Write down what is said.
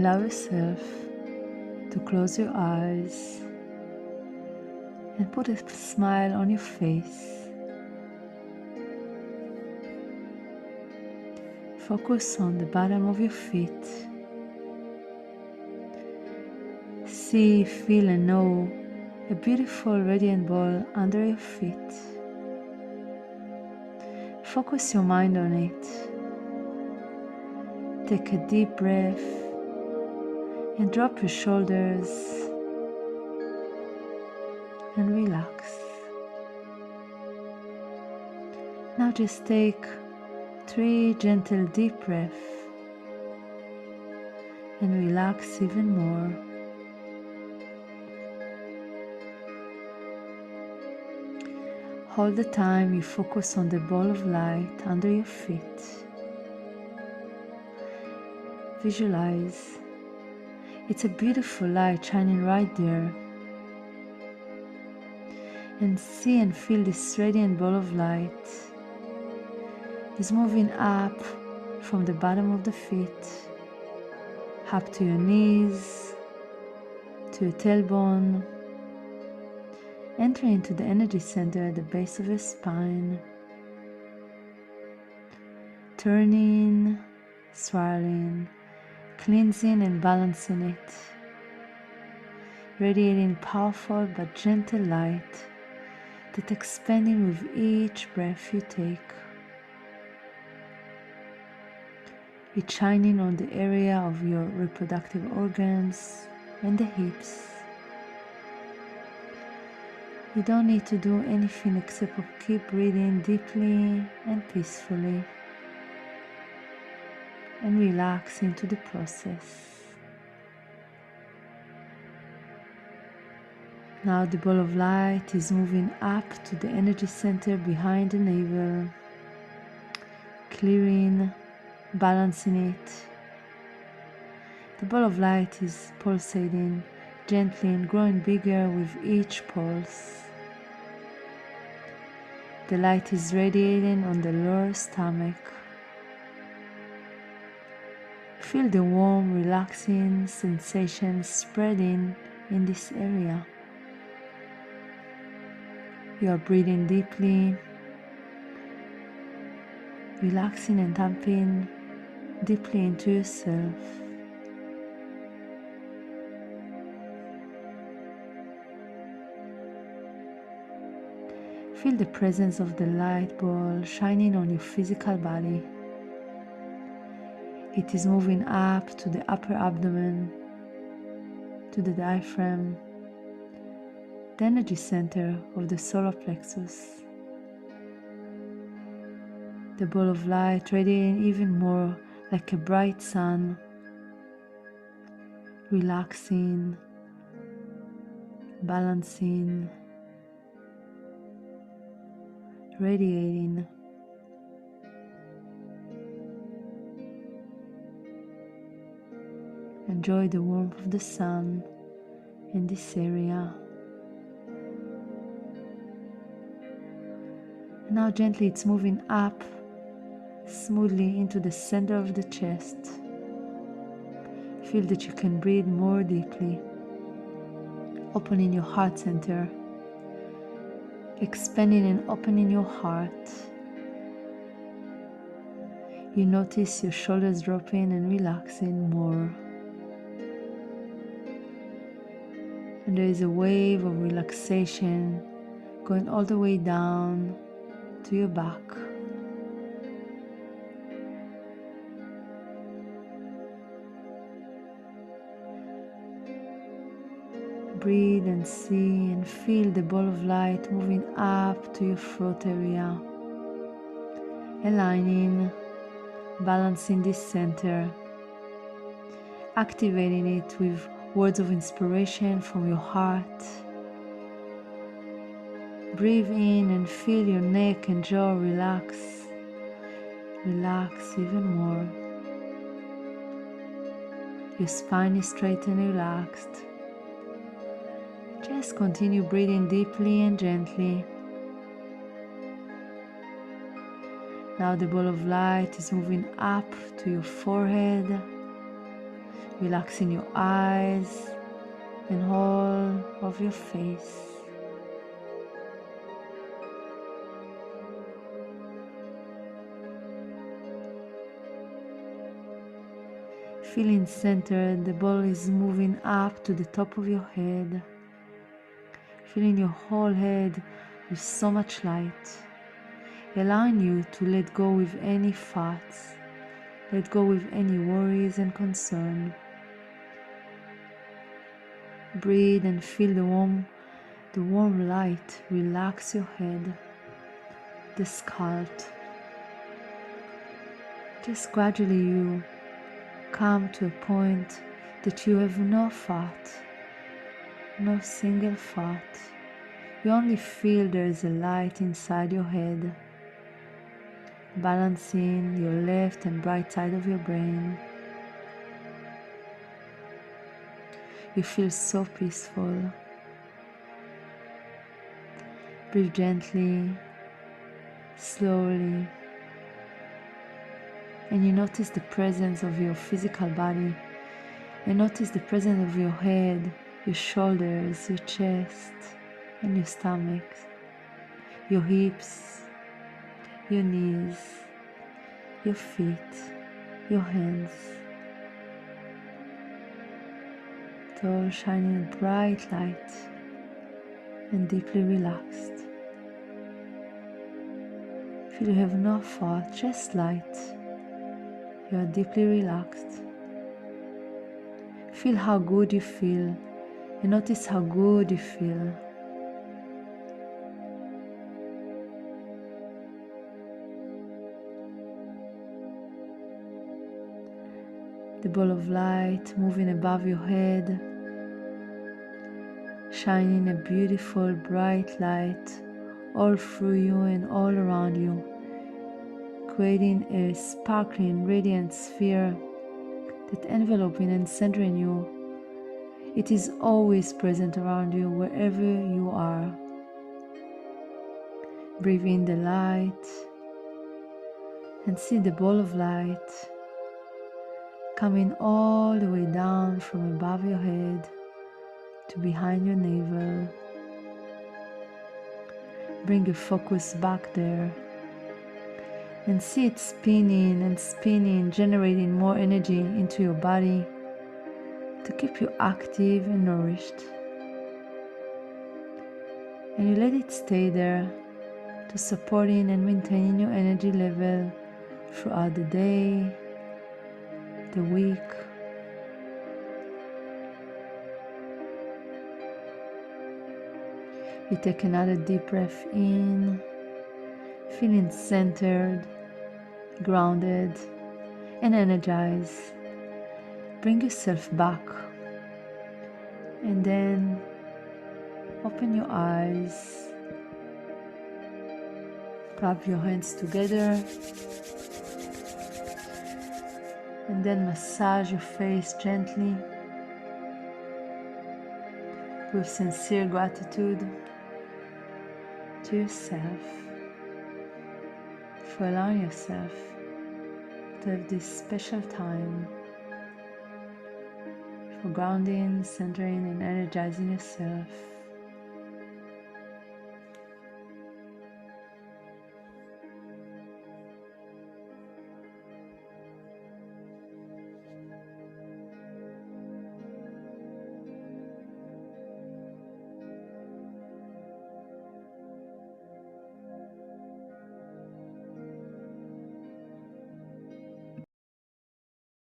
Allow yourself to close your eyes and put a smile on your face. Focus on the bottom of your feet. See, feel and know a beautiful radiant ball under your feet. Focus your mind on it. Take a deep breath and drop your shoulders and relax. Now just take 3 gentle deep breaths and relax even more. All the time you focus on the ball of light under your feet. Visualize. It's a beautiful light shining right there. And see and feel this radiant ball of light is moving up from the bottom of the feet, up to your knees, to your tailbone, entering into the energy center at the base of your spine, turning, swirling, cleansing and balancing it, radiating powerful but gentle light that expanding with each breath you take. It's shining on the area of your reproductive organs and the hips. You don't need to do anything except keep breathing deeply and peacefully and relax into the process. Now the ball of light is moving up to the energy center behind the navel, clearing, balancing it. The ball of light is pulsating gently and growing bigger with each pulse. The light is radiating on the lower stomach. Feel the warm, relaxing sensation spreading in this area. You are breathing deeply, relaxing and tapping deeply into yourself. Feel the presence of the light ball shining on your physical body. It is moving up to the upper abdomen, to the diaphragm, the energy center of the solar plexus. The ball of light radiating even more like a bright sun, relaxing, balancing, radiating. Enjoy the warmth of the sun in this area. And now gently it's moving up smoothly into the center of the chest. Feel that you can breathe more deeply, opening your heart center, expanding and opening your heart. You notice your shoulders dropping and relaxing more. And there is a wave of relaxation going all the way down to your back. Breathe and see and feel the ball of light moving up to your throat area, aligning, balancing this center, activating it with words of inspiration from your heart. Breathe in and feel your neck and jaw relax. Relax even more. Your spine is straight and relaxed. Just continue breathing deeply and gently. Now the ball of light is moving up to your forehead, relaxing your eyes and all of your face. Feeling centered, the ball is moving up to the top of your head, filling your whole head with so much light, allowing you to let go with any thoughts, let go with any worries and concern. Breathe and feel the warm light relax your head, the scalp. Just gradually you come to a point that you have no thought, no single thought. You only feel there is a light inside your head, balancing your left and right side of your brain. You feel so peaceful. Breathe gently, slowly, and you notice the presence of your physical body. You notice the presence of your head, your shoulders, your chest, and your stomach, your hips, your knees, your feet, your hands. It's all shining a bright light and deeply relaxed. Feel you have no thought, just light. You are deeply relaxed. Feel how good you feel, and notice how good you feel. The ball of light moving above your head, shining a beautiful bright light all through you and all around you, creating a sparkling radiant sphere that enveloping and centering you. It is always present around you wherever you are. Breathe in the light and see the ball of light coming all the way down from above your head to behind your navel. Bring your focus back there and see it spinning and spinning, generating more energy into your body to keep you active and nourished. And you let it stay there to supporting and maintaining your energy level throughout the day, the week. You take another deep breath in, feeling centered, grounded, and energized. Bring yourself back, and then open your eyes. Grab your hands together, and then massage your face gently with sincere gratitude to yourself for allowing yourself to have this special time for grounding, centering, and energizing yourself.